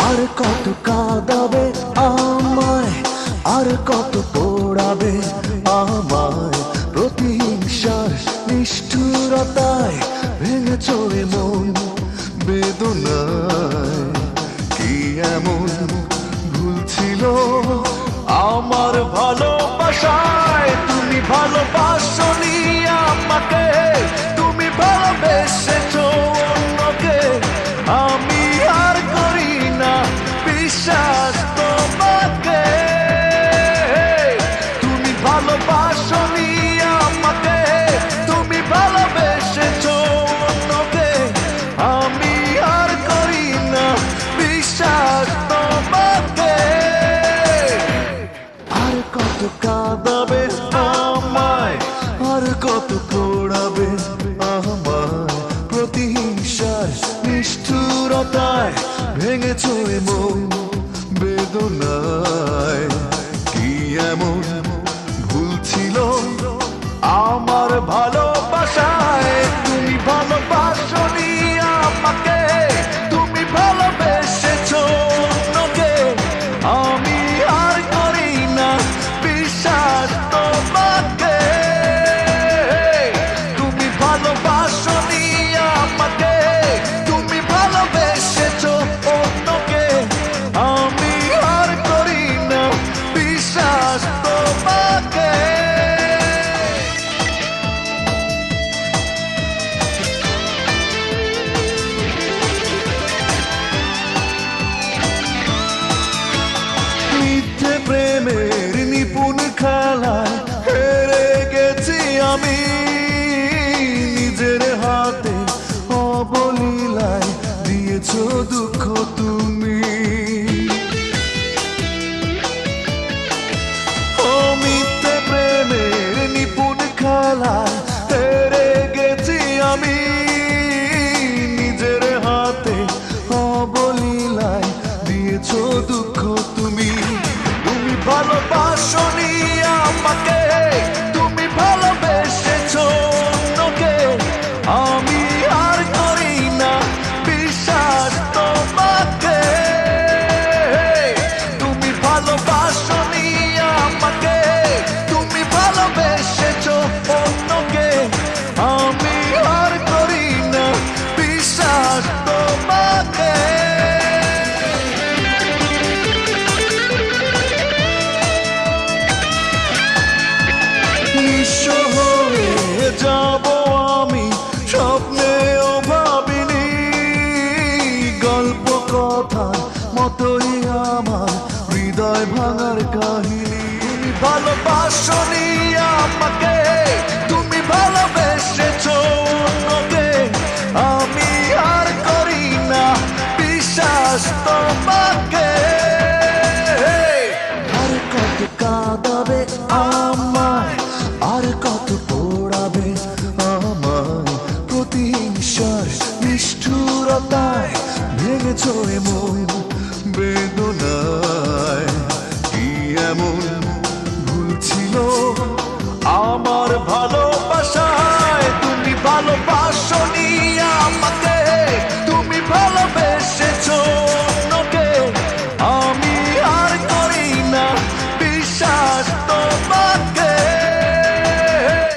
আর কত কাঁদাবে আমায়, আর কত পোড়াবে আমায়, প্রতিহিংসার নিষ্ঠুরতায় ভেঙেছ এ মন বেদনায়। কি এমন ভুল ছিল আমার ভালোবাসায়? তুমি ভালোবাসনি আমাকে, তুমি ভালোবেসেছো অন্যকে। আমি আর করি না বিশ্বাস তোমাকে। তুমি ভালোবাসনি আমাকে, তুমি ভালোবেসেছো অন্যকে। আমি আর করি না বিশ্বাস তোমাকে। আর কত কাঁদাবে আমায়, আর কত পোড়াবে আমায়, প্রতিহিংসার নিষ্ঠুরতায় ভেঙেছ এ মন বেদনায়। কি এমন ভুল ছিল আমার ভালোবাসায়? তুমি ভালোবাসনি আমাকে, তুমি ভালোবেসেছো অন্যকে। আমি আর করি না বিশ্বাস তোমাকে। তুমি ভালোবাসনি আমাকে, তুমি ভালোবেসেছো অন্যকে। আমি আর করি না বিশ্বাস তোমাকে। মিথ্যে প্রেমের নিপুণ খেলায় হেরে গেছি আমি। নিজের হাতে অবলীলায় দিয়েছ দুঃখ তুমি। ও মিথ্যে প্রেমের নিপুণ খেলায় হেরে গেছি আমি। নিজের হাতে অবলীলায় দিয়েছ দুঃখ তুমি। তুমি ভালোবাসনি আমাকে, তুমি ভালোবেসেছো অন্যকে। আমি আর করি না বিশ্বাস তোমাকে। তুমি ভালোবাসনি আমাকে, তুমি ভালোবেসেছো অন্যকে। আমি আর করি না বিশ্বাস তোমাকে। নিঃস্ব হয়ে যাব আমি, স্বপ্নেও ভাবিনি। গল্প কথার মতোই আমার হৃদয় ভাঙার কাহিনী। তুমি ভালোবাসনি আমাকে, তুমি ভালোবেসেছো অন্যকে। আমি আর করি না বিশ্বাস তোমাকে। আর কত কাঁদাবে আমায়, আর কত পোড়াবে আমায়, প্রতিহিংসার নিষ্ঠুরতায় ভেঙেছ এ মন বেদনায়। কি এমন ভুল ছিল আমার ভালো